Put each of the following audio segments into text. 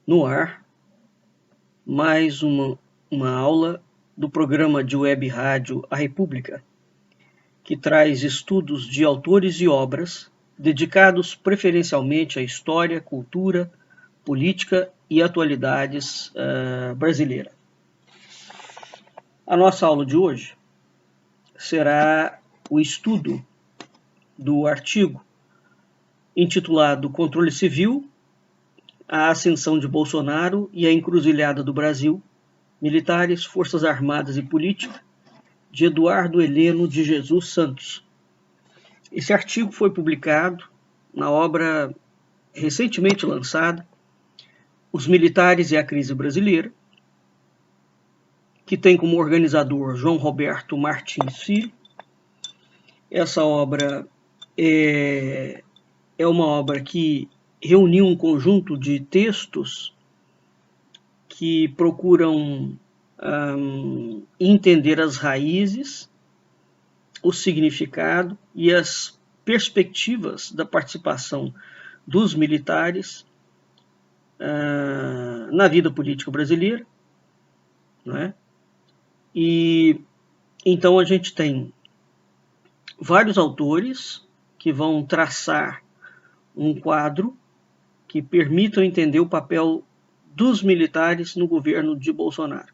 No ar, mais uma aula do programa de web rádio A República, que traz estudos de autores e obras dedicados preferencialmente à história, cultura, política e atualidades brasileira. A nossa aula de hoje será o estudo do artigo intitulado Controle Civil, a ascensão de Bolsonaro e a encruzilhada do Brasil, Militares, Forças Armadas e Política, de Eduardo Heleno de Jesus Santos. Esse artigo foi publicado na obra recentemente lançada, Os Militares e a Crise Brasileira, que tem como organizador João Roberto Martins Filho. Essa obra é uma obra que reuniu um conjunto de textos que procuram entender as raízes, o significado e as perspectivas da participação dos militares na vida política brasileira, né? E então a gente tem vários autores que vão traçar um quadro que permita entender o papel dos militares no governo de Bolsonaro.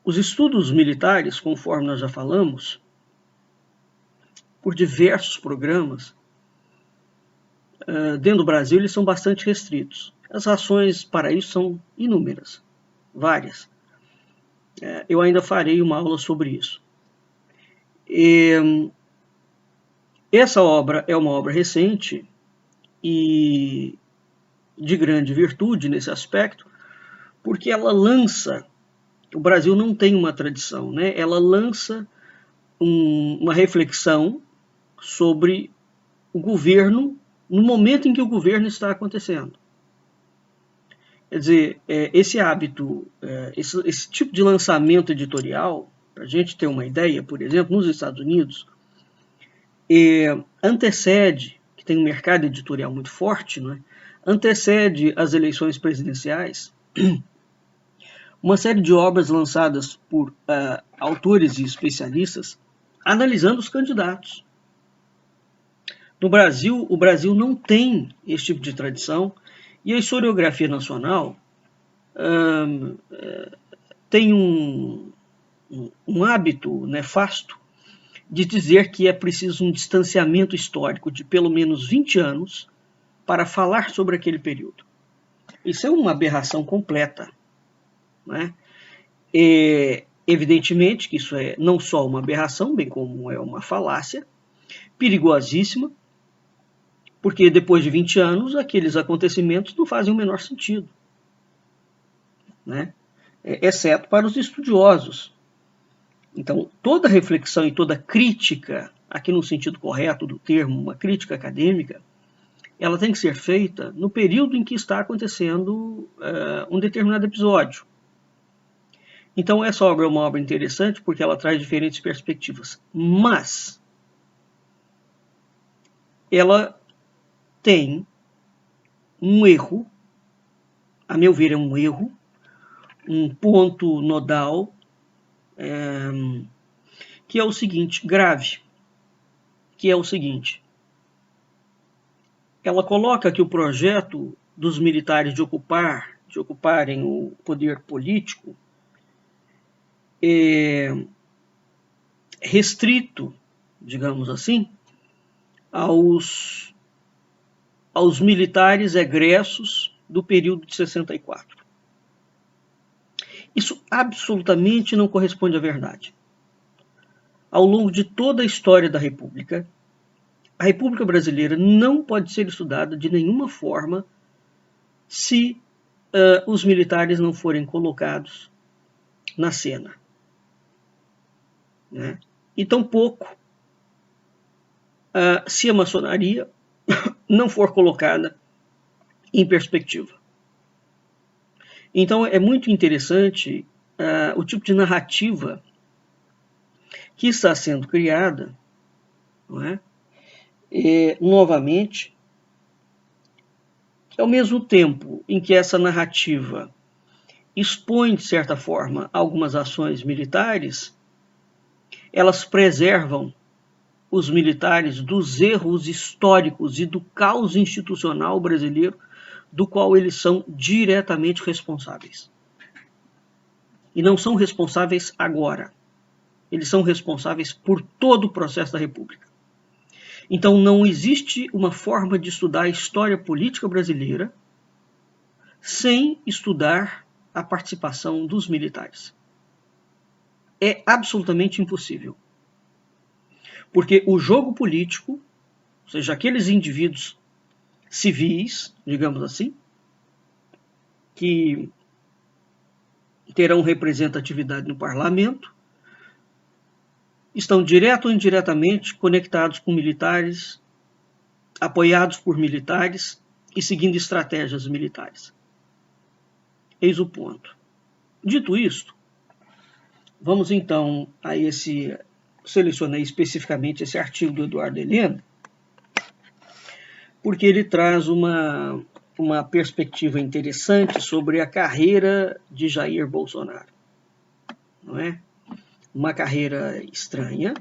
Os estudos militares, conforme nós já falamos, por diversos programas, dentro do Brasil, eles são bastante restritos. As razões para isso são inúmeras, várias. Eu ainda farei uma aula sobre isso. Essa obra é uma obra recente e de grande virtude nesse aspecto, porque ela lança, o Brasil não tem uma tradição, né? Ela lança uma reflexão sobre o governo no momento em que o governo está acontecendo. Quer dizer, esse hábito, esse tipo de lançamento editorial, para a gente ter uma ideia, por exemplo, nos Estados Unidos, antecede, que tem um mercado editorial muito forte, né? Antecede as eleições presidenciais, uma série de obras lançadas por autores e especialistas analisando os candidatos. No Brasil, o Brasil não tem esse tipo de tradição e a historiografia nacional tem um hábito nefasto de dizer que é preciso um distanciamento histórico de pelo menos 20 anos para falar sobre aquele período. Isso é uma aberração completa, né? Evidentemente que isso é não só uma aberração, bem como é uma falácia perigosíssima, porque depois de 20 anos aqueles acontecimentos não fazem o menor sentido, né? Exceto para os estudiosos. Então, toda reflexão e toda crítica, aqui no sentido correto do termo, uma crítica acadêmica, ela tem que ser feita no período em que está acontecendo um determinado episódio. Então, essa obra é uma obra interessante porque ela traz diferentes perspectivas, mas ela tem um erro, a meu ver é um erro, um ponto nodal, que é o seguinte, grave, que é o seguinte: ela coloca que o projeto dos militares de ocuparem o poder político é restrito, digamos assim, aos militares egressos do período de 64. Isso absolutamente não corresponde à verdade. Ao longo de toda a história da República, a República Brasileira não pode ser estudada de nenhuma forma se os militares não forem colocados na cena, né? E tampouco se a maçonaria não for colocada em perspectiva. Então é muito interessante o tipo de narrativa que está sendo criada, não é? Novamente, ao mesmo tempo em que essa narrativa expõe, de certa forma, algumas ações militares, elas preservam os militares dos erros históricos e do caos institucional brasileiro, do qual eles são diretamente responsáveis. E não são responsáveis agora. Eles são responsáveis por todo o processo da República. Então não existe uma forma de estudar a história política brasileira sem estudar a participação dos militares. É absolutamente impossível. Porque o jogo político, ou seja, aqueles indivíduos civis, digamos assim, que terão representatividade no parlamento, estão direto ou indiretamente conectados com militares, apoiados por militares e seguindo estratégias militares. Eis o ponto. Dito isto, vamos então a selecionei especificamente esse artigo do Eduardo Heleno, porque ele traz uma perspectiva interessante sobre a carreira de Jair Bolsonaro. Não é? Uma carreira estranha,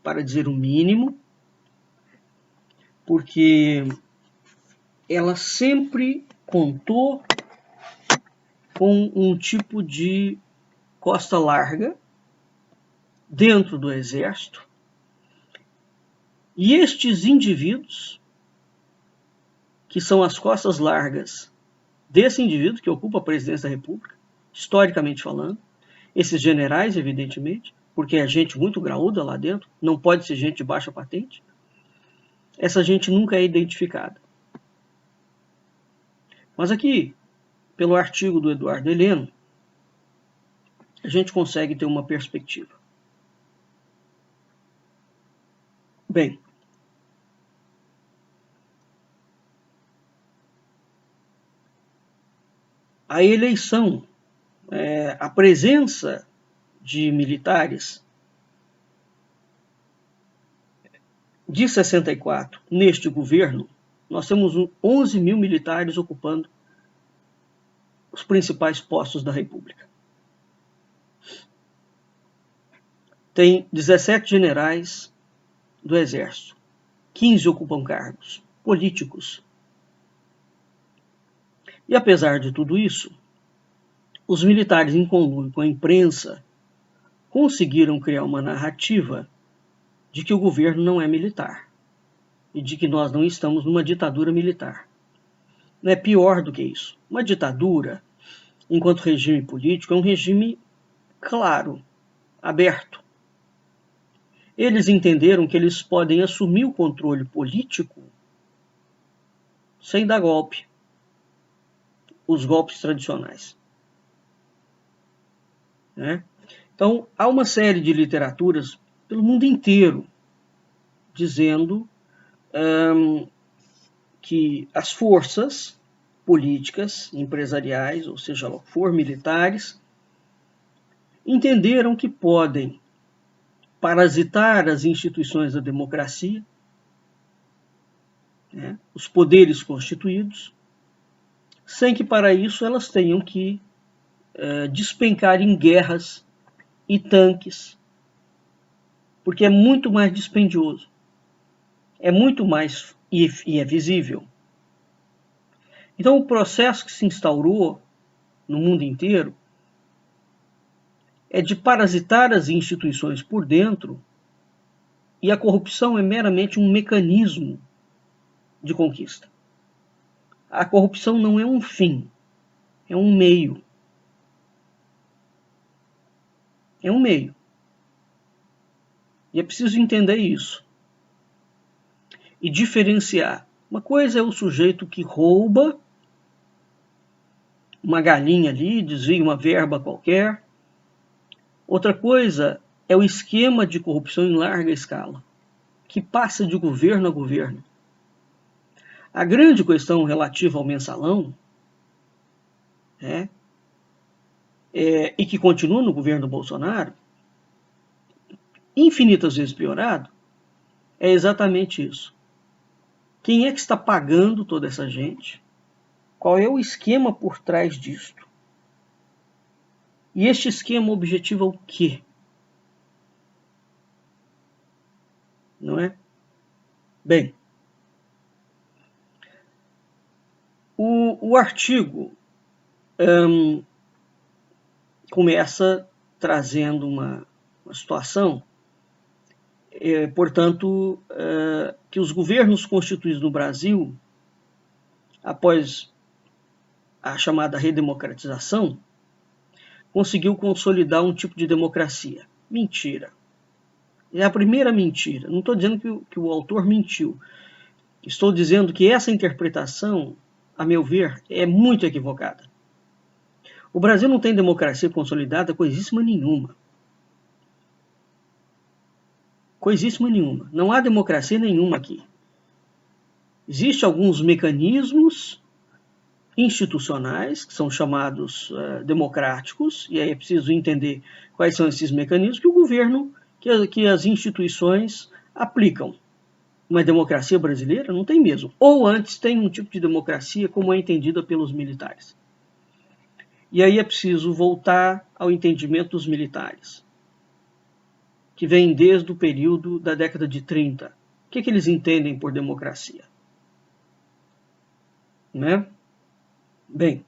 para dizer o mínimo, porque ela sempre contou com um tipo de costa larga dentro do Exército, e estes indivíduos, que são as costas largas desse indivíduo que ocupa a presidência da República, historicamente falando, esses generais, evidentemente, porque é gente muito graúda lá dentro, não pode ser gente de baixa patente, essa gente nunca é identificada. Mas aqui, pelo artigo do Eduardo Heleno, a gente consegue ter uma perspectiva. Bem, a eleição, a presença de militares de 64 neste governo, nós temos 11 mil militares ocupando os principais postos da República. Tem 17 generais do Exército, 15 ocupam cargos políticos. E apesar de tudo isso, os militares, em conluio com a imprensa, conseguiram criar uma narrativa de que o governo não é militar e de que nós não estamos numa ditadura militar. Não é pior do que isso. Uma ditadura, enquanto regime político, é um regime claro, aberto. Eles entenderam que eles podem assumir o controle político sem dar golpe, os golpes tradicionais. Né? Então, há uma série de literaturas pelo mundo inteiro dizendo que as forças políticas, empresariais, ou seja lá o que for, militares, entenderam que podem parasitar as instituições da democracia, né, os poderes constituídos, sem que para isso elas tenham que despencar em guerras e tanques, porque é muito mais dispendioso, é muito mais e é visível. Então o processo que se instaurou no mundo inteiro é de parasitar as instituições por dentro, e a corrupção é meramente um mecanismo de conquista. A corrupção não é um fim, é um meio. É um meio. E é preciso entender isso. E diferenciar. Uma coisa é o sujeito que rouba uma galinha ali, desvia uma verba qualquer. Outra coisa é o esquema de corrupção em larga escala, que passa de governo a governo. A grande questão relativa ao mensalão, e que continua no governo Bolsonaro, infinitas vezes piorado, é exatamente isso. Quem é que está pagando toda essa gente? Qual é o esquema por trás disto? E este esquema objetiva o quê? Não é? Bem, o artigo começa trazendo uma situação, portanto, que os governos constituídos no Brasil, após a chamada redemocratização, conseguiu consolidar um tipo de democracia. Mentira. É a primeira mentira. Não estou dizendo que o autor mentiu. Estou dizendo que essa interpretação, a meu ver, é muito equivocada. O Brasil não tem democracia consolidada coisíssima nenhuma. Coisíssima nenhuma. Não há democracia nenhuma aqui. Existem alguns mecanismos institucionais, que são chamados democráticos, e aí é preciso entender quais são esses mecanismos que o governo, que as instituições aplicam. Uma democracia brasileira não tem mesmo. Ou antes tem um tipo de democracia como é entendida pelos militares. E aí é preciso voltar ao entendimento dos militares, que vem desde o período da década de 30. O que eles entendem por democracia? Né? Bem,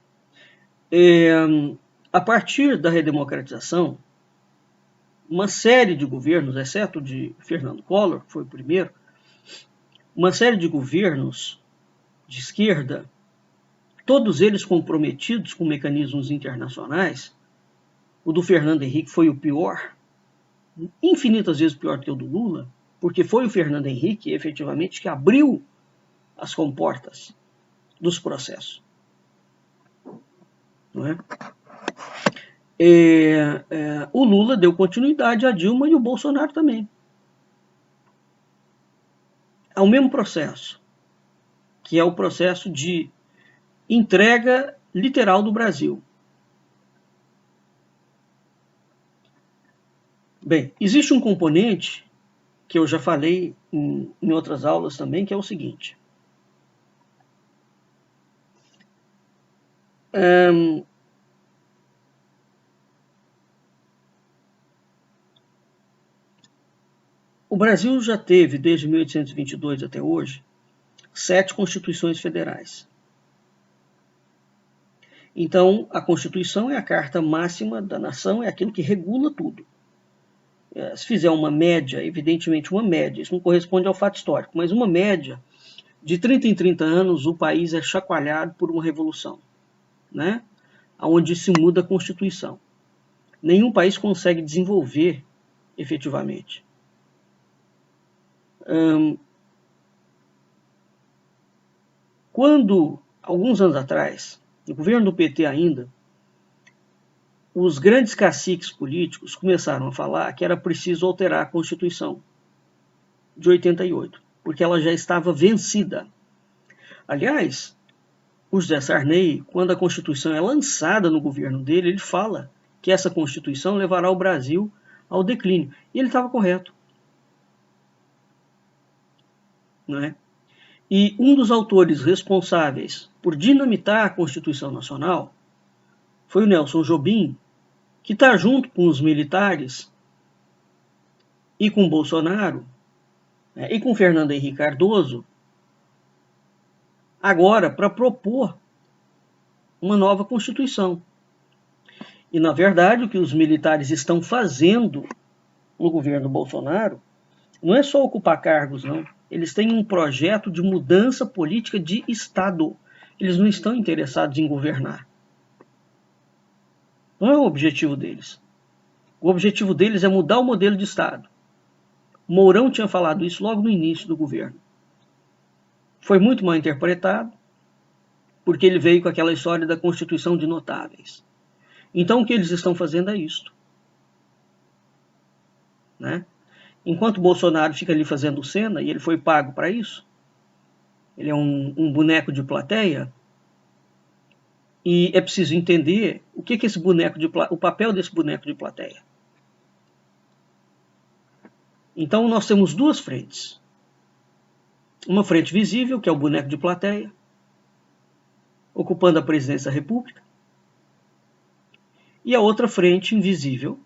a partir da redemocratização, uma série de governos, exceto de Fernando Collor, que foi o primeiro, uma série de governos de esquerda, todos eles comprometidos com mecanismos internacionais. O do Fernando Henrique foi o pior, infinitas vezes pior que o do Lula, porque foi o Fernando Henrique, efetivamente, que abriu as comportas dos processos. Não é? O Lula deu continuidade a Dilma e o Bolsonaro também. É o mesmo processo, que é o processo de entrega literal do Brasil. Bem, existe um componente que eu já falei em outras aulas também, que é o seguinte. O Brasil já teve, desde 1822 até hoje, 7 constituições federais. Então, a Constituição é a carta máxima da nação, é aquilo que regula tudo. Se fizer uma média, evidentemente uma média, isso não corresponde ao fato histórico, mas uma média, de 30 em 30 anos, o país é chacoalhado por uma revolução, né? Onde se muda a Constituição. Nenhum país consegue desenvolver efetivamente. Quando, alguns anos atrás, no governo do PT ainda, os grandes caciques políticos começaram a falar que era preciso alterar a Constituição de 88, porque ela já estava vencida. Aliás, o José Sarney, quando a Constituição é lançada no governo dele, ele fala que essa Constituição levará o Brasil ao declínio. E ele estava correto. Não é? E um dos autores responsáveis por dinamitar a Constituição Nacional foi o Nelson Jobim, que está junto com os militares e com Bolsonaro, né, e com Fernando Henrique Cardoso, agora para propor uma nova Constituição. E, na verdade, o que os militares estão fazendo no governo Bolsonaro não é só ocupar cargos, não. Eles têm um projeto de mudança política de Estado. Eles não estão interessados em governar. Não é o objetivo deles. O objetivo deles é mudar o modelo de Estado. Mourão tinha falado isso logo no início do governo. Foi muito mal interpretado, porque ele veio com aquela história da Constituição de notáveis. Então o que eles estão fazendo é isto. Né? Enquanto Bolsonaro fica ali fazendo cena, e ele foi pago para isso, ele é um boneco de plateia, e é preciso entender o que esse boneco o papel desse boneco de plateia. Então nós temos duas frentes. Uma frente visível, que é o boneco de plateia, ocupando a presidência da República, e a outra frente invisível,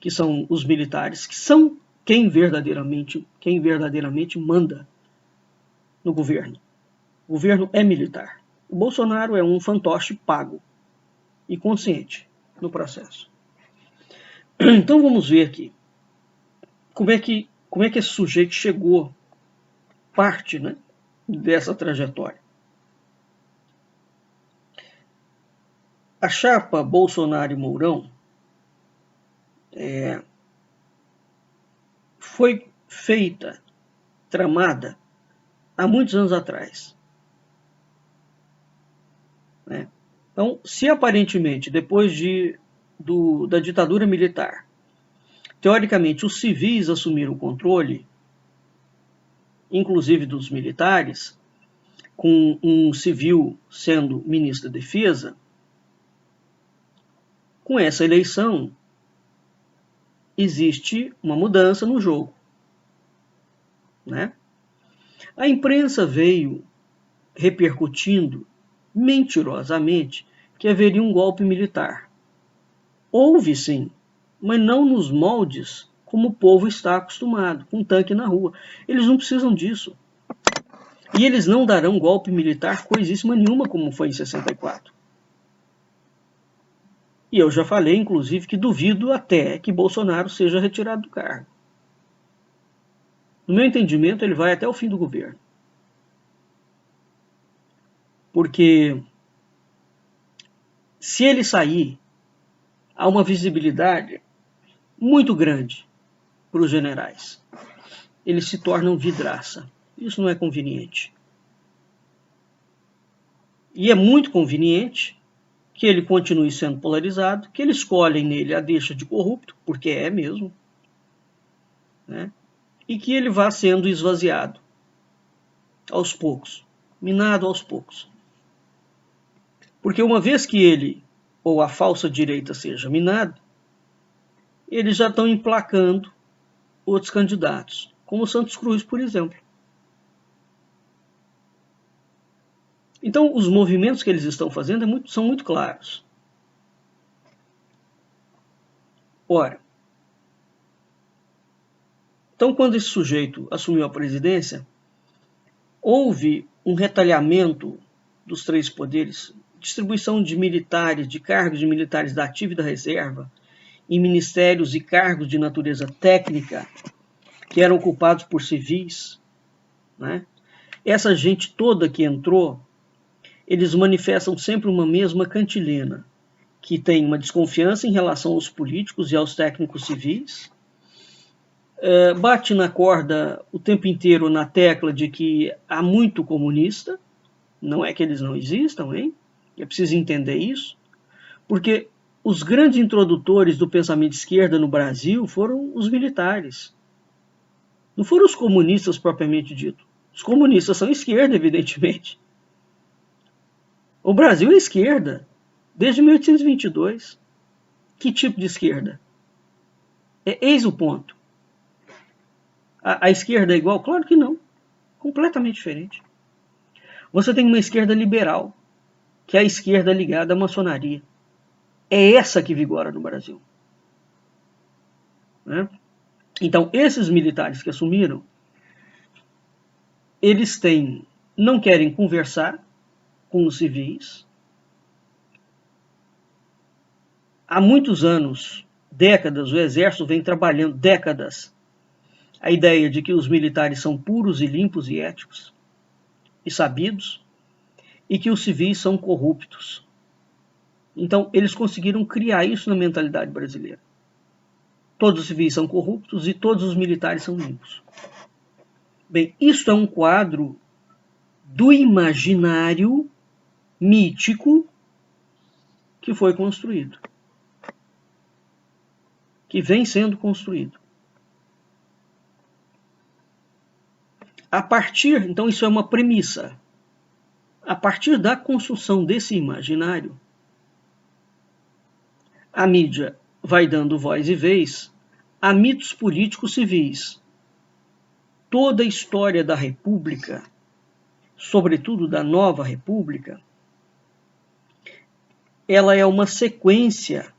que são os militares, que são quem verdadeiramente manda no governo. O governo é militar. O Bolsonaro é um fantoche pago e consciente no processo. Então vamos ver aqui como é que esse sujeito chegou, parte, né, dessa trajetória. A chapa Bolsonaro e Mourão foi feita, tramada, há muitos anos atrás. Né? Então, se aparentemente, depois da ditadura militar, teoricamente os civis assumiram o controle, inclusive dos militares, com um civil sendo ministro da Defesa, com essa eleição existe uma mudança no jogo. Né? A imprensa veio repercutindo mentirosamente que haveria um golpe militar. Houve sim, mas não nos moldes como o povo está acostumado, com um tanque na rua. Eles não precisam disso. E eles não darão golpe militar coisíssima nenhuma como foi em 64. E eu já falei, inclusive, que duvido até que Bolsonaro seja retirado do cargo. No meu entendimento, ele vai até o fim do governo. Porque se ele sair, há uma visibilidade muito grande para os generais. Eles se tornam vidraça. Isso não é conveniente. E é muito conveniente que ele continue sendo polarizado, que eles escolhem nele a deixa de corrupto, porque é mesmo, né? E que ele vá sendo esvaziado aos poucos, minado aos poucos. Porque uma vez que ele, ou a falsa direita seja minado, eles já estão emplacando outros candidatos, como o Santos Cruz, por exemplo. Então, os movimentos que eles estão fazendo são muito claros. Ora, então, quando esse sujeito assumiu a presidência, houve um retalhamento dos três poderes, distribuição de militares, de cargos de militares da ativa e da reserva, em ministérios e cargos de natureza técnica, que eram ocupados por civis. Né? Essa gente toda que entrou, eles manifestam sempre uma mesma cantilena, que tem uma desconfiança em relação aos políticos e aos técnicos civis, bate na corda o tempo inteiro na tecla de que há muito comunista, não é que eles não existam, hein? É preciso entender isso, porque os grandes introdutores do pensamento de esquerda no Brasil foram os militares, não foram os comunistas propriamente dito. Os comunistas são esquerda, evidentemente. O Brasil é esquerda, desde 1822. Que tipo de esquerda? Eis o ponto. A esquerda é igual? Claro que não. Completamente diferente. Você tem uma esquerda liberal, que é a esquerda ligada à maçonaria. É essa que vigora no Brasil. Né? Então, esses militares que assumiram, eles não querem conversar com os civis. Há muitos anos, décadas, o Exército vem trabalhando, décadas, a ideia de que os militares são puros e limpos e éticos e sabidos, e que os civis são corruptos. Então, eles conseguiram criar isso na mentalidade brasileira. Todos os civis são corruptos e todos os militares são limpos. Bem, isso é um quadro do imaginário mítico que foi construído, que vem sendo construído. A partir, então isso é uma premissa, a partir da construção desse imaginário, a mídia vai dando voz e vez a mitos políticos civis. Toda a história da República, sobretudo da Nova República, ela é uma sequência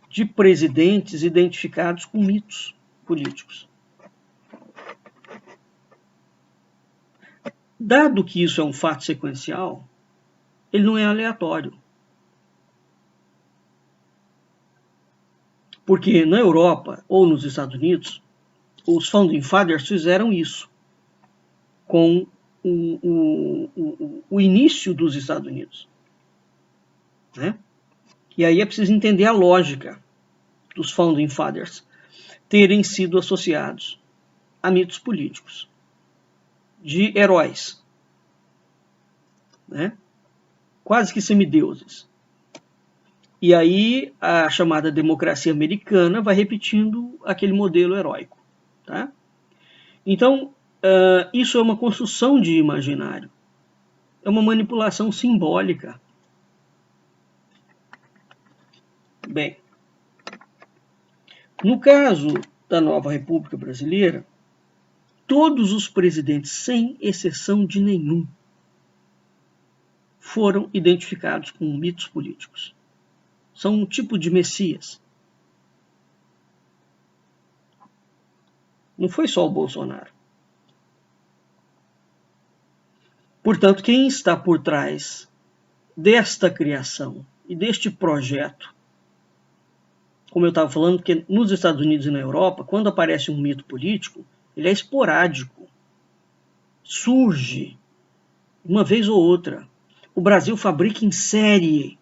de presidentes identificados com mitos políticos. Dado que isso é um fato sequencial, ele não é aleatório. Porque na Europa ou nos Estados Unidos, os Founding Fathers fizeram isso com o início dos Estados Unidos. Né? E aí é preciso entender a lógica dos Founding Fathers terem sido associados a mitos políticos, de heróis, né? Quase que semideuses. E aí a chamada democracia americana vai repetindo aquele modelo heróico. Tá? Então, isso é uma construção de imaginário. É uma manipulação simbólica. Bem, no caso da nova República Brasileira, todos os presidentes, sem exceção de nenhum, foram identificados com mitos políticos. São um tipo de messias. Não foi só o Bolsonaro. Portanto, quem está por trás desta criação e deste projeto, como eu estava falando, que nos Estados Unidos e na Europa, quando aparece um mito político, ele é esporádico, surge uma vez ou outra. O Brasil fabrica em série.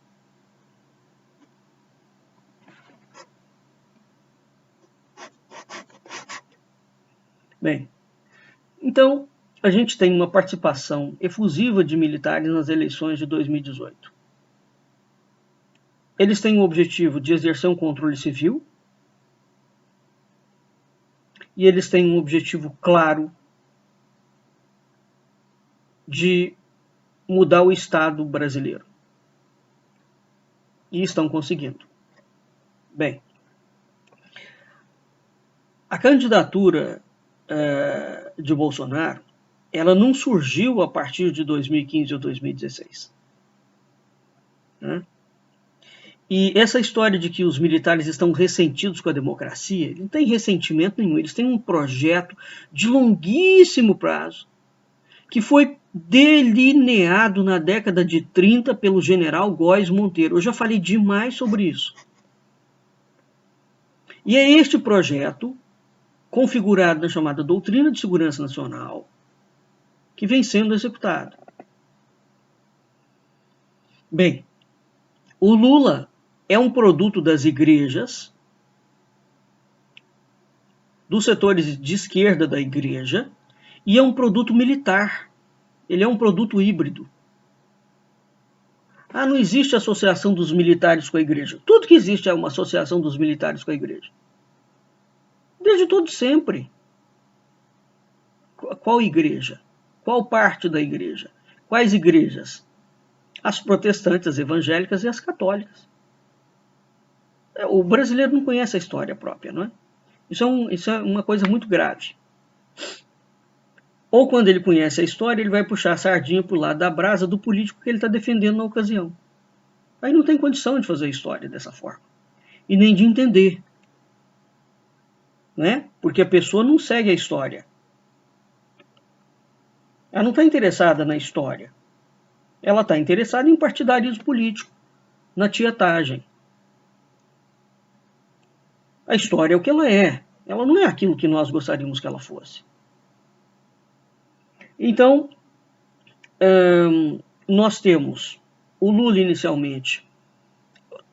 Bem, então a gente tem uma participação efusiva de militares nas eleições de 2018. Eles têm o objetivo de exercer um controle civil e eles têm um objetivo claro de mudar o Estado brasileiro. E estão conseguindo. Bem, a candidatura de Bolsonaro, ela não surgiu a partir de 2015 ou 2016. Né? E essa história de que os militares estão ressentidos com a democracia, não tem ressentimento nenhum. Eles têm um projeto de longuíssimo prazo que foi delineado na década de 30 pelo general Góes Monteiro. Eu já falei demais sobre isso. E é este projeto, configurado na chamada Doutrina de Segurança Nacional, que vem sendo executado. Bem, o Lula é um produto das igrejas, dos setores de esquerda da igreja, e é um produto militar. Ele é um produto híbrido. Ah, não existe associação dos militares com a igreja. Tudo que existe é uma associação dos militares com a igreja. Desde todo sempre. Qual igreja? Qual parte da igreja? Quais igrejas? As protestantes, as evangélicas e as católicas. O brasileiro não conhece a história própria, não é? Isso é uma coisa muito grave. Ou quando ele conhece a história, ele vai puxar a sardinha para o lado da brasa do político que ele está defendendo na ocasião. Aí não tem condição de fazer a história dessa forma. E nem de entender. Né? Porque a pessoa não segue a história. Ela não está interessada na história. Ela está interessada em partidarismo político, na tietagem. A história é o que ela é. Ela não é aquilo que nós gostaríamos que ela fosse. Então, nós temos o Lula inicialmente.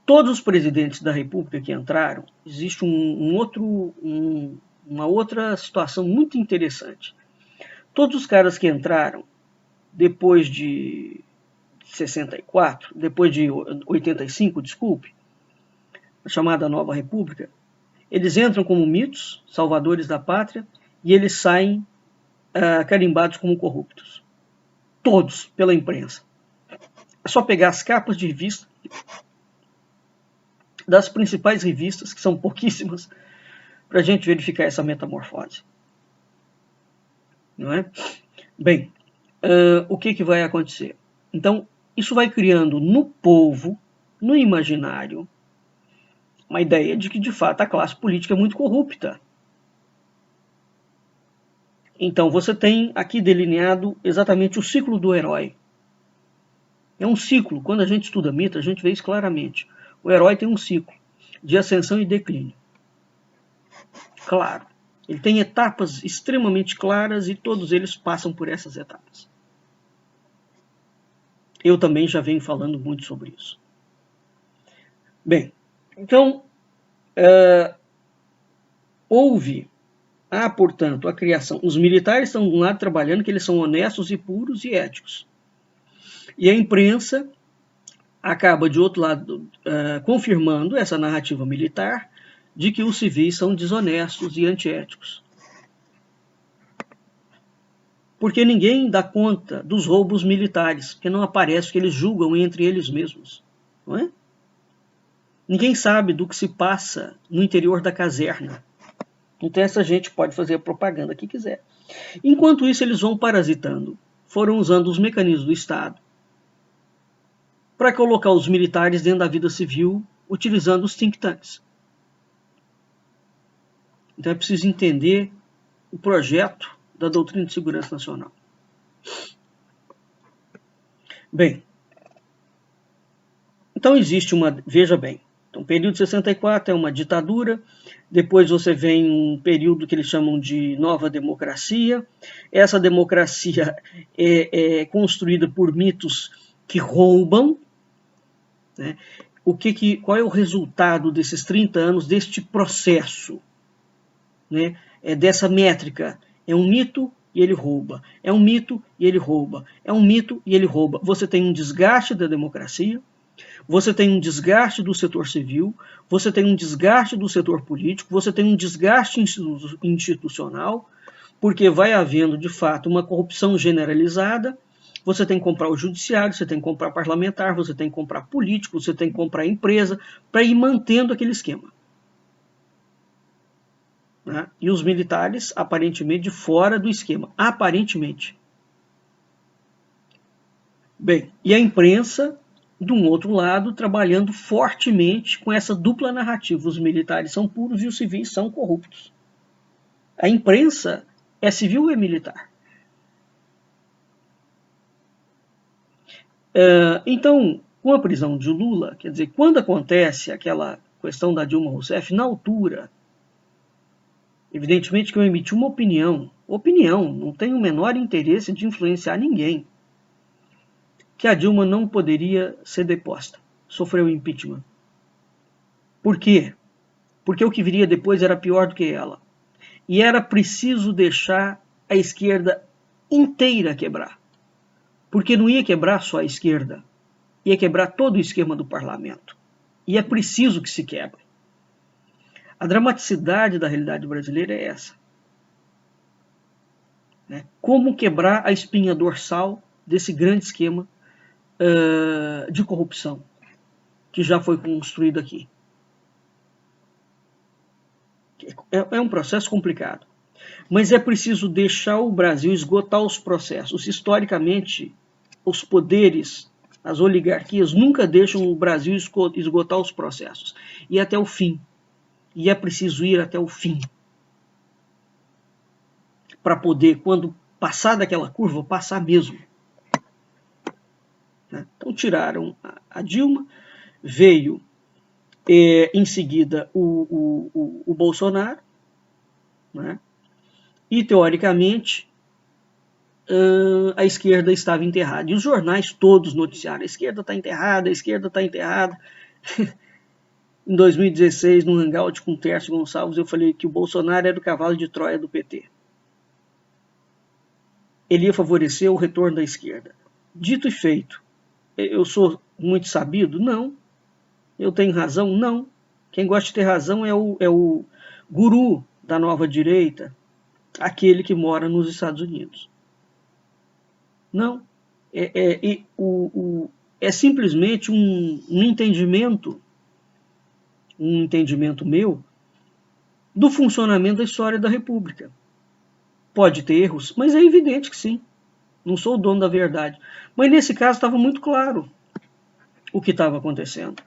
Todos os presidentes da República que entraram, existe uma outra situação muito interessante. Todos os caras que entraram depois de 64, depois de 85, desculpe, a chamada Nova República, eles entram como mitos, salvadores da pátria, e eles saem carimbados como corruptos. Todos, pela imprensa. É só pegar as capas de revista das principais revistas, que são pouquíssimas, para a gente verificar essa metamorfose. Não é? Bem, o que vai acontecer? Então, isso vai criando no povo, no imaginário uma ideia de que, de fato, a classe política é muito corrupta. Então, você tem aqui delineado exatamente o ciclo do herói. É um ciclo. Quando a gente estuda mito, a gente vê isso claramente. O herói tem um ciclo de ascensão e declínio. Claro. Ele tem etapas extremamente claras e todos eles passam por essas etapas. Eu também já venho falando muito sobre isso. Bem, então, portanto, a criação. Os militares estão de um lado trabalhando que eles são honestos e puros e éticos. E a imprensa acaba, de outro lado, confirmando essa narrativa militar de que os civis são desonestos e antiéticos. Porque ninguém dá conta dos roubos militares, porque não aparece que eles julgam entre eles mesmos. Não é? Ninguém sabe do que se passa no interior da caserna. Então essa gente pode fazer a propaganda que quiser. Enquanto isso, eles vão parasitando. Foram usando os mecanismos do Estado para colocar os militares dentro da vida civil, utilizando os think tanks. Então é preciso entender o projeto da doutrina de segurança nacional. Bem, então existe uma... Veja bem, então, o período de 64 é uma ditadura, depois você vem um período que eles chamam de nova democracia. Essa democracia é construída por mitos que roubam, né? Qual é o resultado desses 30 anos, deste processo, né? Dessa métrica? É um mito e ele rouba. É um mito e ele rouba. É um mito e ele rouba. Você tem um desgaste da democracia, você tem um desgaste do setor civil, você tem um desgaste do setor político, você tem um desgaste institucional, porque vai havendo, de fato, uma corrupção generalizada. Você tem que comprar o judiciário, você tem que comprar parlamentar, você tem que comprar político, você tem que comprar empresa, para ir mantendo aquele esquema. Né? E os militares, aparentemente, fora do esquema. Aparentemente. Bem, e a imprensa, de um outro lado, trabalhando fortemente com essa dupla narrativa. Os militares são puros e os civis são corruptos. A imprensa é civil ou é militar? Então, com a prisão de Lula, quer dizer, quando acontece aquela questão da Dilma Rousseff, na altura, evidentemente que eu emiti uma opinião, não tenho o menor interesse de influenciar ninguém, que a Dilma não poderia ser deposta, sofreu impeachment. Por quê? Porque o que viria depois era pior do que ela. E era preciso deixar a esquerda inteira quebrar. Porque não ia quebrar só a esquerda, ia quebrar todo o esquema do parlamento. E é preciso que se quebre. A dramaticidade da realidade brasileira é essa. Né? Como quebrar a espinha dorsal desse grande esquema de corrupção que já foi construído aqui. É um processo complicado. Mas é preciso deixar o Brasil esgotar os processos. Historicamente, os poderes, as oligarquias, nunca deixam o Brasil esgotar os processos. E até o fim. E é preciso ir até o fim. Para poder, quando passar daquela curva, passar mesmo. Então tiraram a Dilma, veio em seguida o Bolsonaro, né? E teoricamente a esquerda estava enterrada. E os jornais todos noticiaram: a esquerda está enterrada, a esquerda está enterrada. Em 2016, no hangout com o Tércio Gonçalves, eu falei que o Bolsonaro era o cavalo de Troia do PT. Ele ia favorecer o retorno da esquerda. Dito e feito. Eu sou muito sabido? Não. Eu tenho razão? Não. Quem gosta de ter razão é o guru da nova direita, aquele que mora nos Estados Unidos. Não. É simplesmente um entendimento meu do funcionamento da história da República. Pode ter erros, mas é evidente que sim. Não sou o dono da verdade. Mas nesse caso estava muito claro o que estava acontecendo.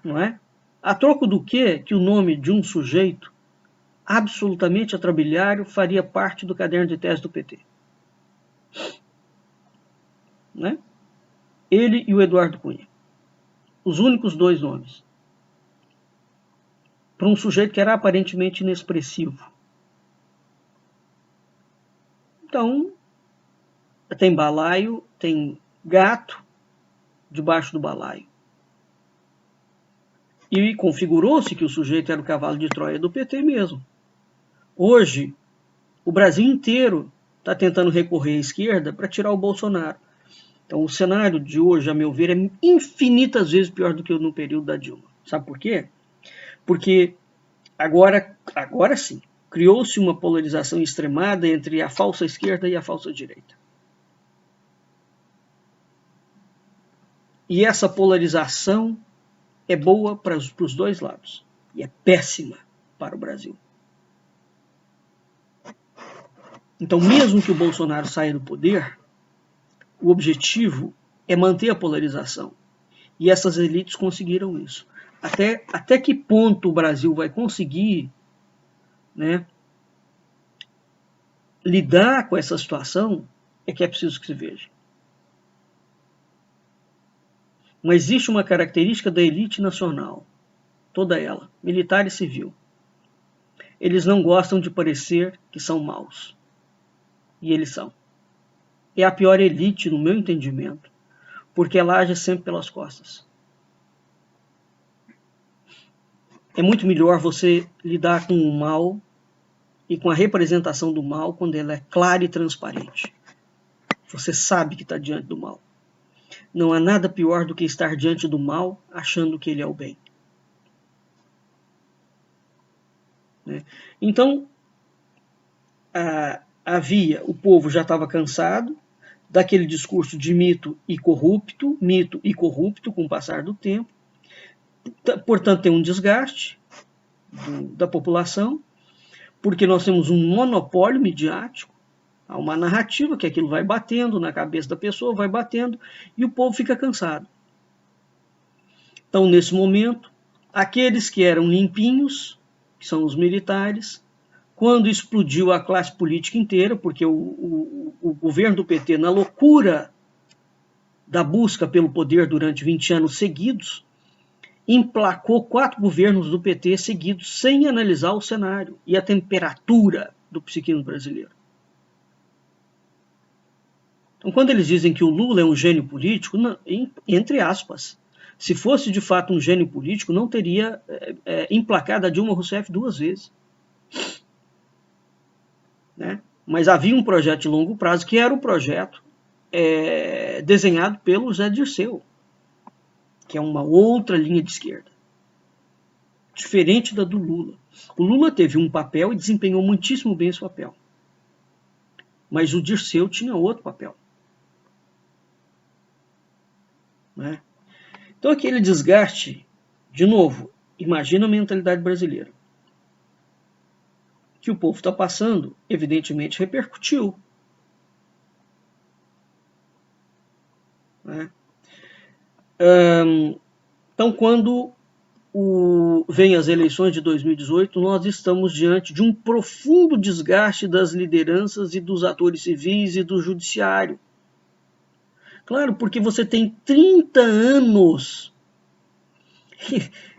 não é? A troco do que o nome de um sujeito absolutamente atrabiliário faria parte do caderno de tese do PT? Né? Ele e o Eduardo Cunha. Os únicos dois nomes. Para um sujeito que era aparentemente inexpressivo. Então, tem balaio, tem gato debaixo do balaio. E configurou-se que o sujeito era o cavalo de Troia do PT mesmo. Hoje, o Brasil inteiro está tentando recorrer à esquerda para tirar o Bolsonaro. Então, o cenário de hoje, a meu ver, é infinitas vezes pior do que no período da Dilma. Sabe por quê? Porque agora sim, criou-se uma polarização extremada entre a falsa esquerda e a falsa direita. E essa polarização é boa para os dois lados. E é péssima para o Brasil. Então, mesmo que o Bolsonaro saia do poder, o objetivo é manter a polarização. E essas elites conseguiram isso. Até que ponto o Brasil vai conseguir, né, lidar com essa situação é que é preciso que se veja. Mas existe uma característica da elite nacional, toda ela, militar e civil. Eles não gostam de parecer que são maus. E eles são. É a pior elite, no meu entendimento, porque ela age sempre pelas costas. É muito melhor você lidar com o mal e com a representação do mal quando ela é clara e transparente. Você sabe que está diante do mal. Não há nada pior do que estar diante do mal achando que ele é o bem. Então, o povo já estava cansado daquele discurso de mito e corrupto com o passar do tempo. Portanto, tem um desgaste da população, porque nós temos um monopólio midiático, há uma narrativa que aquilo vai batendo na cabeça da pessoa, vai batendo, e o povo fica cansado. Então, nesse momento, aqueles que eram limpinhos, que são os militares, quando explodiu a classe política inteira, porque o governo do PT, na loucura da busca pelo poder durante 20 anos seguidos, emplacou 4 governos do PT seguidos sem analisar o cenário e a temperatura do psiquismo brasileiro. Então, quando eles dizem que o Lula é um gênio político, entre aspas, se fosse de fato um gênio político, não teria emplacado a Dilma Rousseff 2 vezes. Né? Mas havia um projeto de longo prazo, que era o projeto desenhado pelo Zé Dirceu, que é uma outra linha de esquerda, diferente da do Lula. O Lula teve um papel e desempenhou muitíssimo bem esse papel, mas o Dirceu tinha outro papel. Né? Então aquele desgaste, de novo, imagina a mentalidade brasileira. Que o povo está passando, evidentemente repercutiu. Né? Então, quando vem as eleições de 2018, nós estamos diante de um profundo desgaste das lideranças e dos atores civis e do judiciário. Claro, porque você tem 30 anos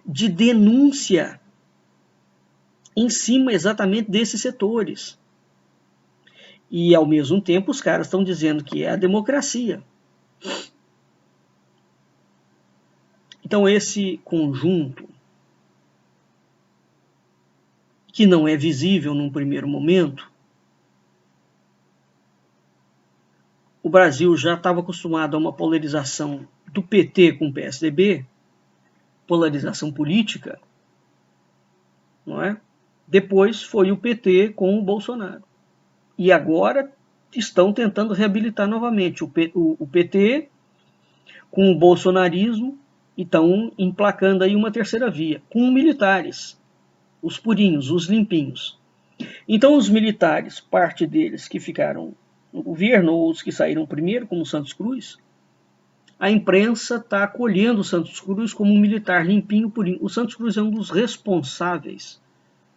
de denúncia em cima exatamente desses setores. E, ao mesmo tempo, os caras estão dizendo que é a democracia. Então, esse conjunto, que não é visível num primeiro momento, o Brasil já estava acostumado a uma polarização do PT com o PSDB, polarização política, não é? Depois foi o PT com o Bolsonaro. E agora estão tentando reabilitar novamente o PT com o bolsonarismo e estão emplacando aí uma terceira via, com militares, os purinhos, os limpinhos. Então os militares, parte deles que ficaram no governo, ou os que saíram primeiro, como Santos Cruz, a imprensa está acolhendo o Santos Cruz como um militar limpinho, purinho. O Santos Cruz é um dos responsáveis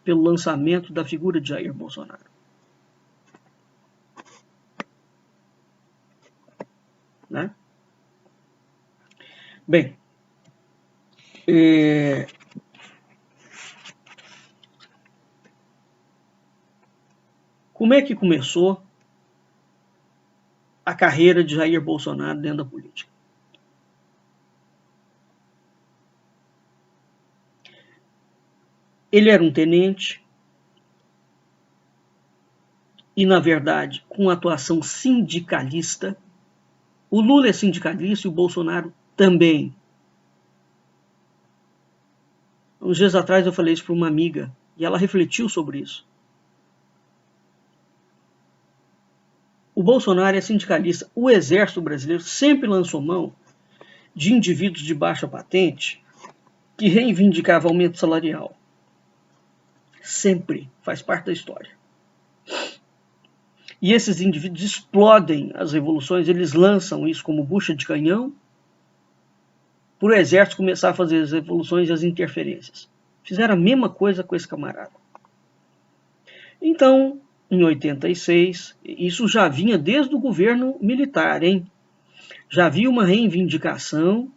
pelo lançamento da figura de Jair Bolsonaro. Né? Bem, como é que começou a carreira de Jair Bolsonaro dentro da política? Ele era um tenente e, na verdade, com atuação sindicalista. O Lula é sindicalista e o Bolsonaro também. Uns dias atrás eu falei isso para uma amiga e ela refletiu sobre isso. O Bolsonaro é sindicalista. O Exército Brasileiro sempre lançou mão de indivíduos de baixa patente que reivindicavam aumento salarial. Sempre faz parte da história. E esses indivíduos explodem as revoluções, eles lançam isso como bucha de canhão para o exército começar a fazer as revoluções e as interferências. Fizeram a mesma coisa com esse camarada. Então, em 86, isso já vinha desde o governo militar, hein? Já havia uma reivindicação.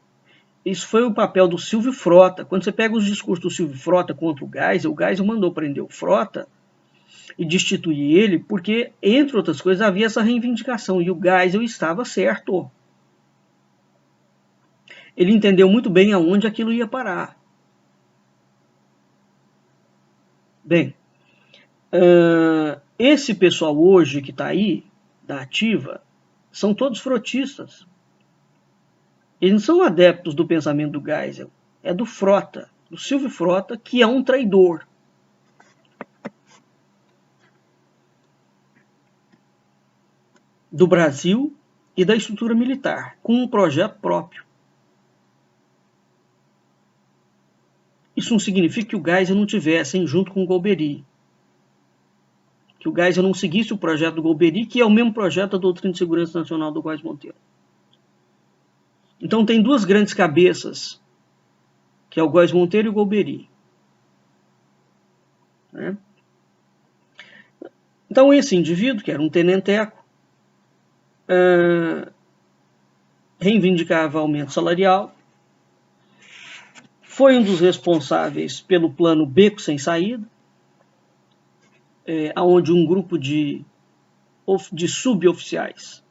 Isso foi o papel do Silvio Frota. Quando você pega os discursos do Silvio Frota contra o Geisel mandou prender o Frota e destituir ele, porque, entre outras coisas, havia essa reivindicação, e o Geisel estava certo. Ele entendeu muito bem aonde aquilo ia parar. Bem, esse pessoal hoje que está aí, da ativa, são todos frotistas. Eles não são adeptos do pensamento do Geisel, é do Frota, do Silvio Frota, que é um traidor. Do Brasil e da estrutura militar, com um projeto próprio. Isso não significa que o Geisel não tivessem junto com o Golbery. Que o Geisel não seguisse o projeto do Golbery, que é o mesmo projeto da Doutrina de Segurança Nacional do Góes Monteiro. Então tem duas grandes cabeças, que é o Góes Monteiro e o Golbery. Né? Então esse indivíduo, que era um tenenteco, reivindicava aumento salarial, foi um dos responsáveis pelo plano Beco Sem Saída, onde um grupo de suboficiais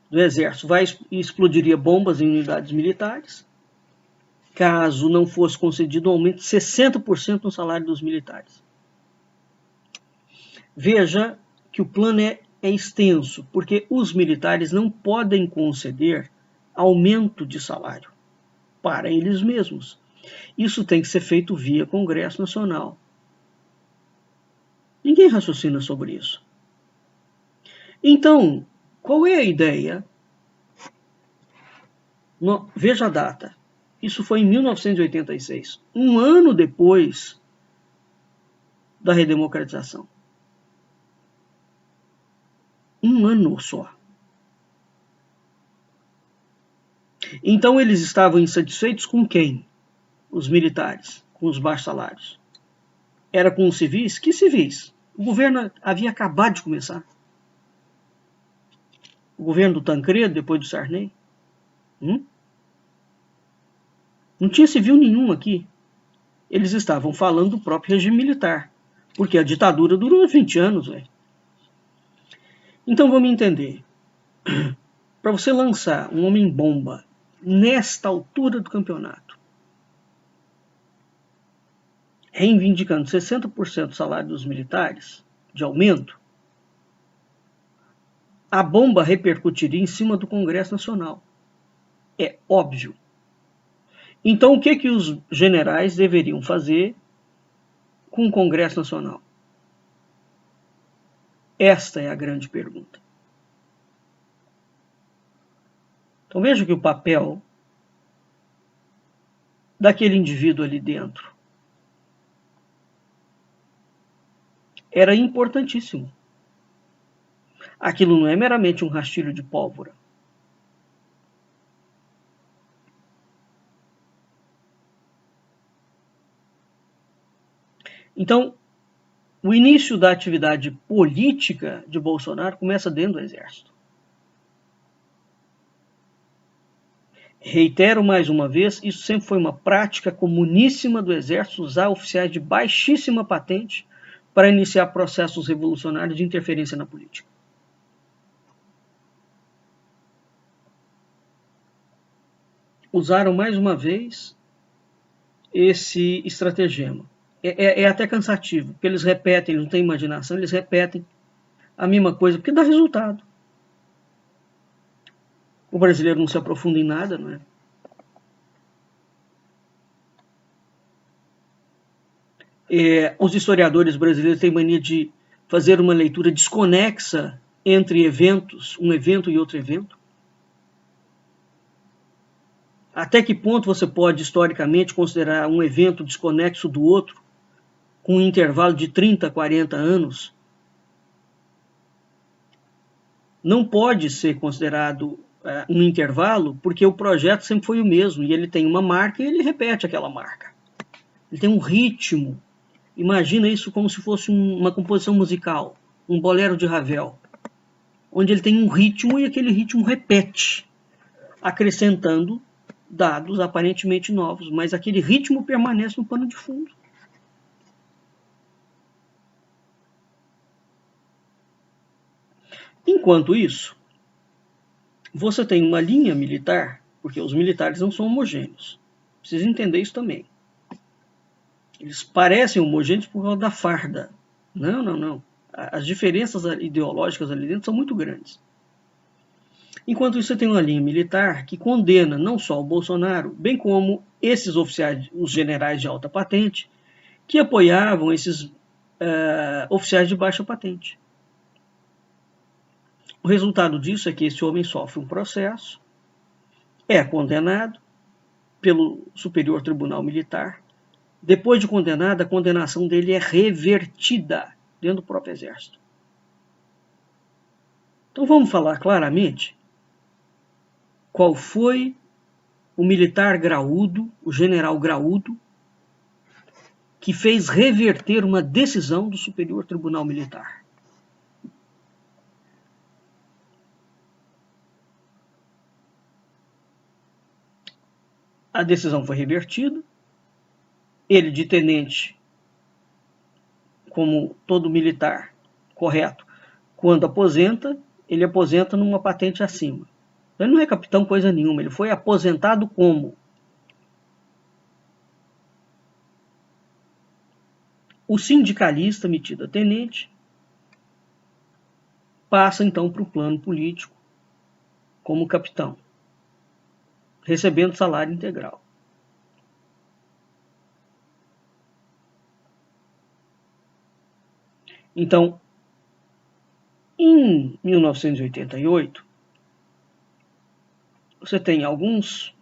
do Exército explodiria bombas em unidades militares, caso não fosse concedido um aumento de 60% no salário dos militares. Veja que o plano é extenso, porque os militares não podem conceder aumento de salário para eles mesmos. Isso tem que ser feito via Congresso Nacional. Ninguém raciocina sobre isso. Então, qual é a ideia? Veja a data. Isso foi em 1986, um ano depois da redemocratização. Um ano só. Então eles estavam insatisfeitos com quem? Os militares, com os baixos salários. Era com os civis? Que civis? O governo havia acabado de começar. O governo do Tancredo, depois do Sarney. Não tinha civil nenhum aqui. Eles estavam falando do próprio regime militar, porque a ditadura durou 20 anos. Véio. Então vamos entender. Para você lançar um homem-bomba nesta altura do campeonato, reivindicando 60% do salário dos militares, de aumento, a bomba repercutiria em cima do Congresso Nacional. É óbvio. Então, o que os generais deveriam fazer com o Congresso Nacional? Esta é a grande pergunta. Então, veja que o papel daquele indivíduo ali dentro era importantíssimo. Aquilo não é meramente um rastilho de pólvora. Então, o início da atividade política de Bolsonaro começa dentro do Exército. Reitero mais uma vez, isso sempre foi uma prática comuníssima do Exército, usar oficiais de baixíssima patente para iniciar processos revolucionários de interferência na política. Usaram mais uma vez esse estratagema. É até cansativo, porque eles repetem, eles não têm imaginação, eles repetem a mesma coisa, porque dá resultado. O brasileiro não se aprofunda em nada, não é? Os historiadores brasileiros têm mania de fazer uma leitura desconexa entre eventos, um evento e outro evento. Até que ponto você pode, historicamente, considerar um evento desconexo do outro, com um intervalo de 30, 40 anos? Não pode ser considerado um intervalo, porque o projeto sempre foi o mesmo, e ele tem uma marca e ele repete aquela marca. Ele tem um ritmo. Imagina isso como se fosse uma composição musical, um bolero de Ravel, onde ele tem um ritmo e aquele ritmo repete, acrescentando dados aparentemente novos, mas aquele ritmo permanece no pano de fundo. Enquanto isso, você tem uma linha militar, porque os militares não são homogêneos. Precisa entender isso também. Eles parecem homogêneos por causa da farda. Não, não, não. As diferenças ideológicas ali dentro são muito grandes. Enquanto isso, você tem uma linha militar que condena não só o Bolsonaro, bem como esses oficiais, os generais de alta patente, que apoiavam esses oficiais de baixa patente. O resultado disso é que esse homem sofre um processo, é condenado pelo Superior Tribunal Militar. Depois de condenado, a condenação dele é revertida dentro do próprio Exército. Então vamos falar claramente qual foi o militar graúdo, o general graúdo, que fez reverter uma decisão do Superior Tribunal Militar. A decisão foi revertida. Ele, de tenente, como todo militar correto, quando aposenta, ele aposenta numa patente acima. Ele não é capitão coisa nenhuma, ele foi aposentado como? O sindicalista metido a tenente passa então para o plano político como capitão, recebendo salário integral. Então, em 1988, você tem alguns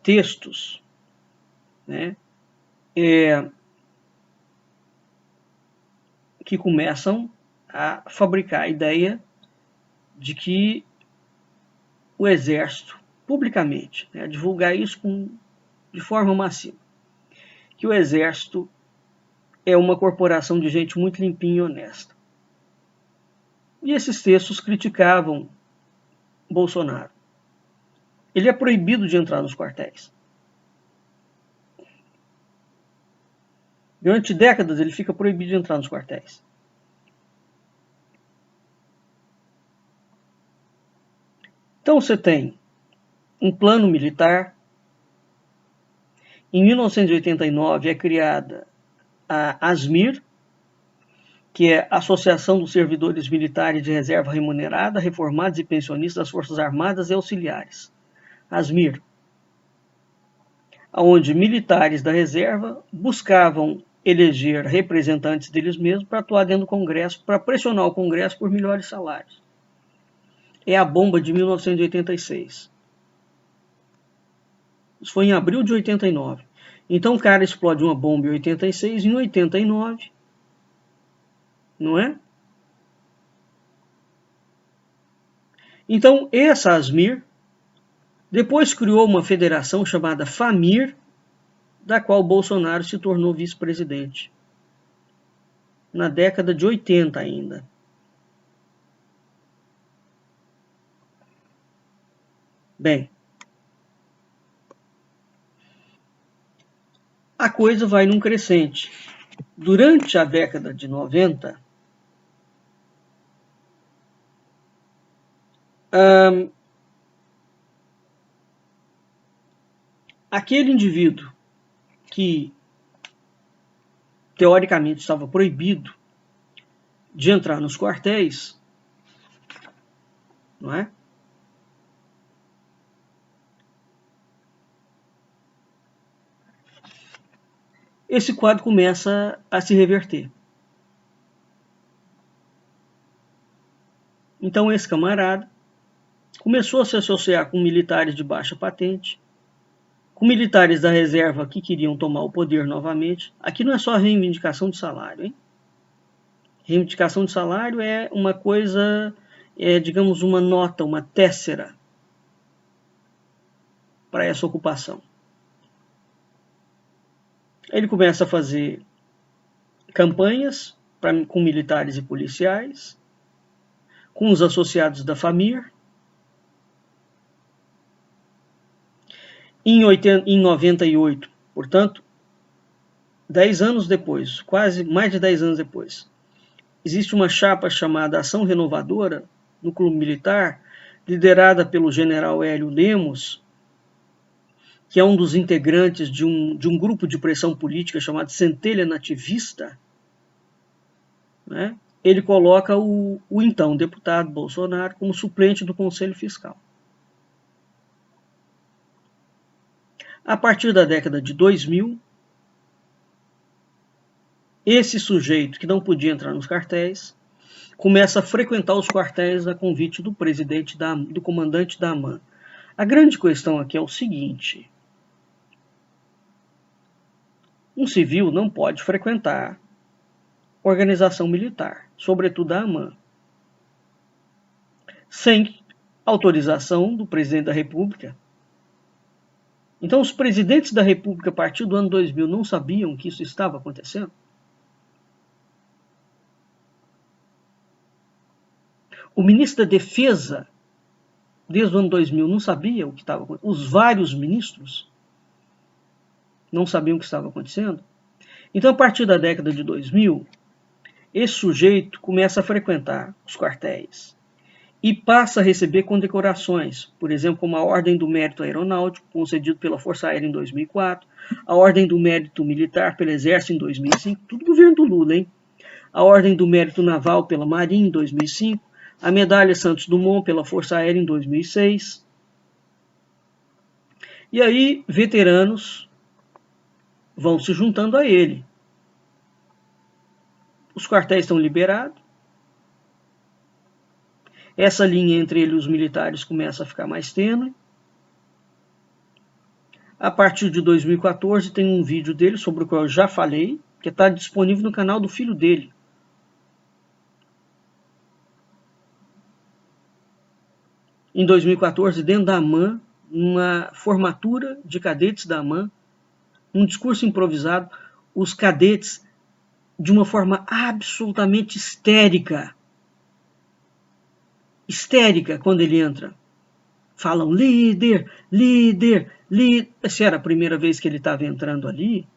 textos, né, que começam a fabricar a ideia de que o Exército, publicamente, né, divulgar isso de forma massiva, que o Exército é uma corporação de gente muito limpinha e honesta. E esses textos criticavam Bolsonaro. Ele é proibido de entrar nos quartéis. Durante décadas ele fica proibido de entrar nos quartéis. Então você tem um plano militar. Em 1989 é criada a ASMIR, que é a Associação dos Servidores Militares de Reserva Remunerada, Reformados e Pensionistas das Forças Armadas e Auxiliares. ASMIR, onde militares da reserva buscavam eleger representantes deles mesmos para atuar dentro do Congresso, para pressionar o Congresso por melhores salários. É a bomba de 1986. Isso foi em abril de 89. Então o cara explode uma bomba em 86, em 89, não é? Então essa ASMIR depois criou uma federação chamada FAMIR, da qual Bolsonaro se tornou vice-presidente. na década de 80 ainda. Bem, a coisa vai num crescente. Durante a década de 90, aquele indivíduo que teoricamente estava proibido de entrar nos quartéis, não é? Esse quadro começa a se reverter. Então esse camarada começou a se associar com militares de baixa patente, com militares da reserva que queriam tomar o poder novamente. Aqui não é só reivindicação de salário, hein? Reivindicação de salário é uma coisa, digamos, uma nota, uma téssera para essa ocupação. Ele começa a fazer campanhas com militares e policiais, com os associados da FAMIR. Em 98, portanto, 10 anos depois, quase mais de 10 anos depois, existe uma chapa chamada Ação Renovadora no Clube Militar, liderada pelo general Hélio Lemos, que é um dos integrantes de um grupo de pressão política chamado Centelha Nativista, né? Ele coloca o então deputado Bolsonaro como suplente do Conselho Fiscal. A partir da década de 2000, esse sujeito que não podia entrar nos quartéis começa a frequentar os quartéis a convite do presidente, do comandante da AMAN. A grande questão aqui é o seguinte: um civil não pode frequentar organização militar, sobretudo a AMAN, sem autorização do presidente da República. Então, os presidentes da República, a partir do ano 2000, não sabiam que isso estava acontecendo? O ministro da Defesa, desde o ano 2000, não sabia o que estava acontecendo. Os vários ministros não sabiam o que estava acontecendo. Então, a partir da década de 2000, esse sujeito começa a frequentar os quartéis e passa a receber condecorações, por exemplo, como a Ordem do Mérito Aeronáutico, concedido pela Força Aérea em 2004, a Ordem do Mérito Militar pelo Exército em 2005, tudo governo do Lula, hein? A Ordem do Mérito Naval pela Marinha em 2005, a Medalha Santos Dumont pela Força Aérea em 2006. E aí, veteranos vão se juntando a ele. Os quartéis estão liberados. Essa linha entre ele e os militares começa a ficar mais tênue. A partir de 2014 tem um vídeo dele sobre o qual eu já falei, que está disponível no canal do filho dele. Em 2014, dentro da AMAN, uma formatura de cadetes da AMAN, um discurso improvisado, os cadetes, de uma forma absolutamente histérica, quando ele entra, falam líder, líder, líder. Se era a primeira vez que ele estava entrando ali,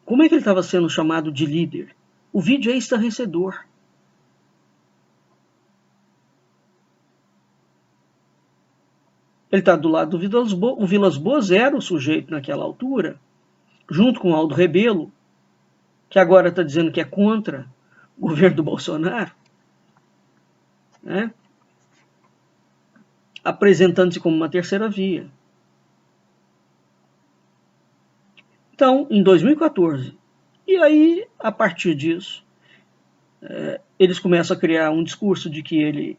como é que ele estava sendo chamado de líder? O vídeo é estarrecedor. Ele está do lado do o Vilas Boas era o sujeito naquela altura, junto com o Aldo Rebelo, que agora está dizendo que é contra o governo do Bolsonaro, né? Apresentando-se como uma terceira via. Então, em 2014, e aí, a partir disso, eles começam a criar um discurso de que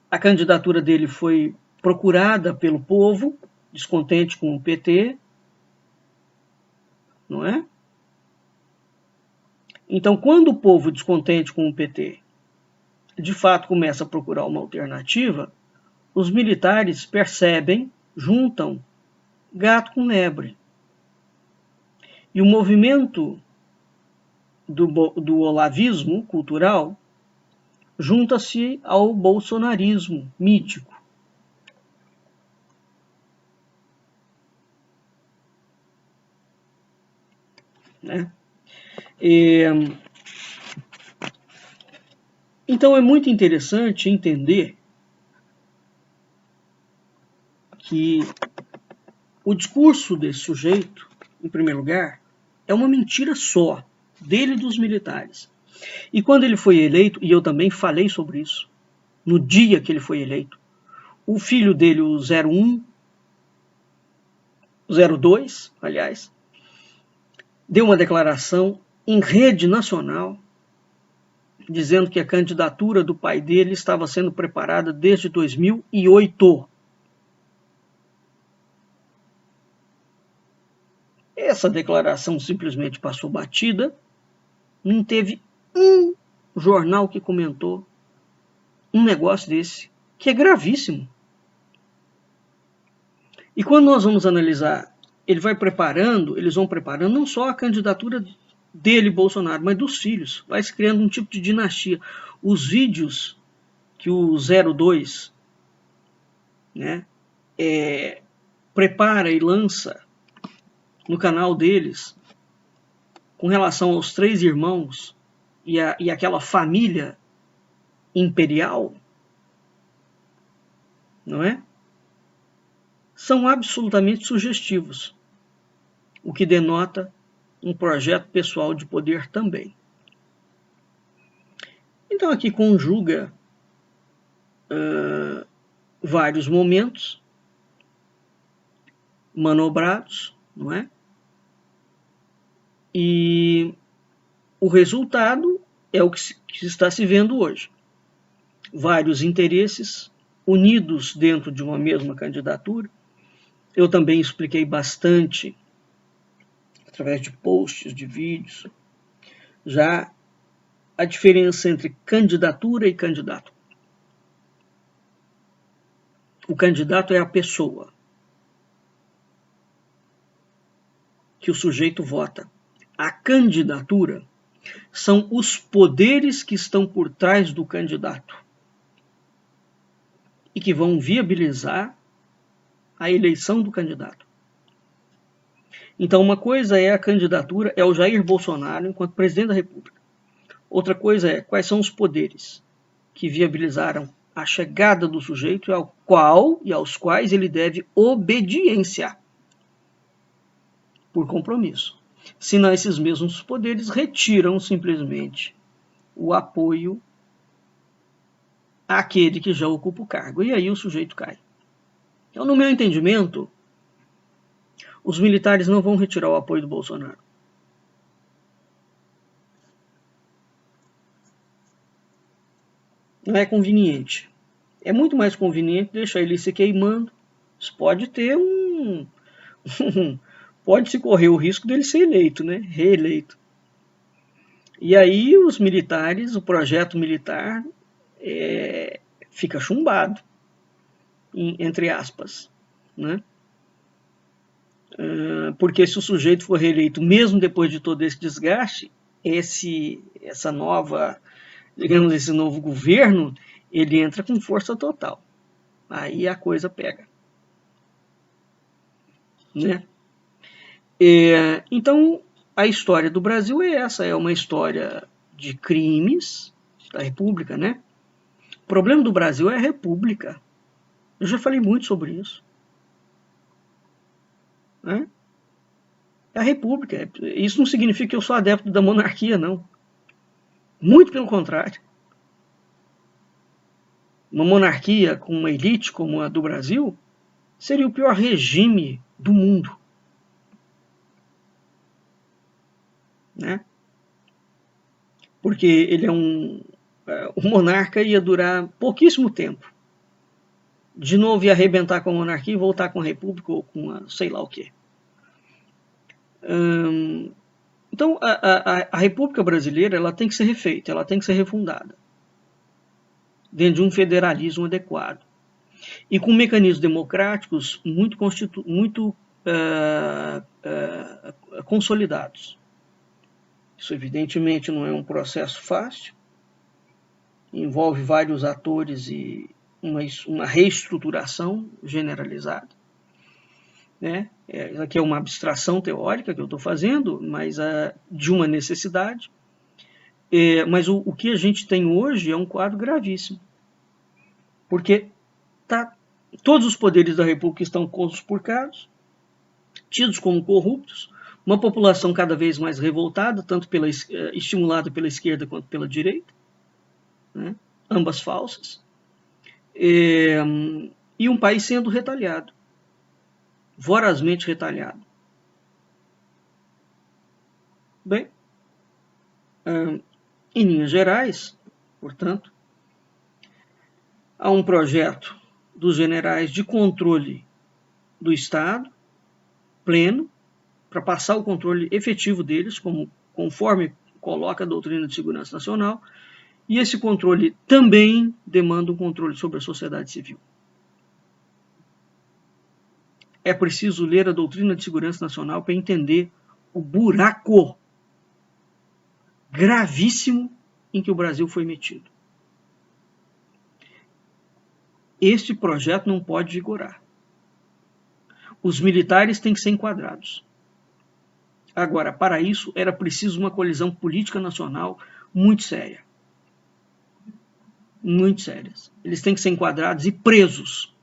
a candidatura dele foi procurada pelo povo, descontente com o PT, não é? Então, quando o povo descontente com o PT, de fato começa a procurar uma alternativa, os militares percebem, juntam gato com lebre. E o movimento do olavismo cultural junta-se ao bolsonarismo mítico. Né? Então é muito interessante entender que o discurso desse sujeito, em primeiro lugar, é uma mentira só, dele e dos militares. E quando ele foi eleito, e eu também falei sobre isso, no dia que ele foi eleito, o filho dele, o 01, 02, aliás, deu uma declaração em rede nacional, dizendo que a candidatura do pai dele estava sendo preparada desde 2008. Essa declaração simplesmente passou batida, não teve um jornal que comentou um negócio desse, que é gravíssimo. E quando nós vamos analisar, eles vão preparando não só a candidatura dele, Bolsonaro, mas dos filhos. Vai se criando um tipo de dinastia. Os vídeos que o 02, né, prepara e lança no canal deles, com relação aos 3 irmãos e aquela família imperial, não é? São absolutamente sugestivos, o que denota um projeto pessoal de poder também. Então aqui conjuga vários momentos manobrados, não é? E o resultado é o que se está se vendo hoje. Vários interesses unidos dentro de uma mesma candidatura. Eu também expliquei bastante, através de posts, de vídeos, já a diferença entre candidatura e candidato. O candidato é a pessoa que o sujeito vota. A candidatura são os poderes que estão por trás do candidato e que vão viabilizar a eleição do candidato. Então, uma coisa é a candidatura, é o Jair Bolsonaro enquanto presidente da República. Outra coisa é quais são os poderes que viabilizaram a chegada do sujeito e aos quais ele deve obediência por compromisso. Senão esses mesmos poderes retiram simplesmente o apoio àquele que já ocupa o cargo. E aí o sujeito cai. Então, no meu entendimento, os militares não vão retirar o apoio do Bolsonaro. Não é conveniente. É muito mais conveniente deixar ele se queimando. Isso pode ter pode-se correr o risco dele ser eleito, né? Reeleito. E aí os militares, o projeto militar, fica chumbado, entre aspas, né? Porque se o sujeito for reeleito, mesmo depois de todo esse desgaste, essa nova, digamos, esse novo governo, ele entra com força total. Aí a coisa pega. Né? Então, a história do Brasil é essa, é uma história de crimes da República, né? O problema do Brasil é a República. Eu já falei muito sobre isso. Né? É a República. Isso não significa que eu sou adepto da monarquia, não. Muito pelo contrário. Uma monarquia com uma elite como a do Brasil seria o pior regime do mundo. Né? Porque ele é o monarca ia durar pouquíssimo tempo. De novo ia arrebentar com a monarquia e voltar com a república ou com a sei lá o quê. Então a República Brasileira ela tem que ser refeita, ela tem que ser refundada dentro de um federalismo adequado e com mecanismos democráticos muito consolidados. Isso, evidentemente, não é um processo fácil, envolve vários atores e uma reestruturação generalizada, né? Isso aqui é uma abstração teórica que eu estou fazendo, mas de uma necessidade. Mas o que a gente tem hoje é um quadro gravíssimo, porque todos os poderes da República estão conspurcados, tidos como corruptos, uma população cada vez mais revoltada, tanto estimulada pela esquerda quanto pela direita, né? Ambas falsas, e um país sendo retalhado, vorazmente retalhado. Bem, em linhas gerais, portanto, há um projeto dos generais de controle do Estado pleno, para passar o controle efetivo deles, conforme coloca a doutrina de segurança nacional, e esse controle também demanda um controle sobre a sociedade civil. É preciso ler a doutrina de segurança nacional para entender o buraco gravíssimo em que o Brasil foi metido. Este projeto não pode vigorar. Os militares têm que ser enquadrados. Agora, para isso, era preciso uma colisão política nacional muito séria. Muito sérias. Eles têm que ser enquadrados e presos.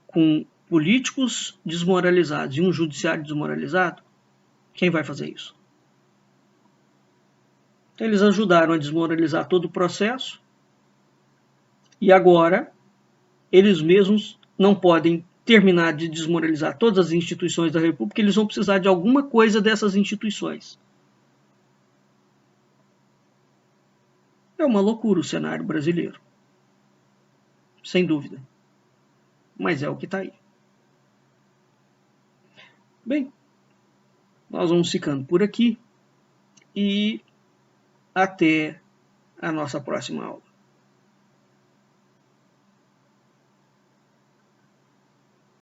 Com políticos desmoralizados e um judiciário desmoralizado, quem vai fazer isso? Eles ajudaram a desmoralizar todo o processo e agora eles mesmos não podem terminar de desmoralizar todas as instituições da República, eles vão precisar de alguma coisa dessas instituições. É uma loucura o cenário brasileiro. Sem dúvida. Mas é o que está aí. Bem, nós vamos ficando por aqui e até a nossa próxima aula.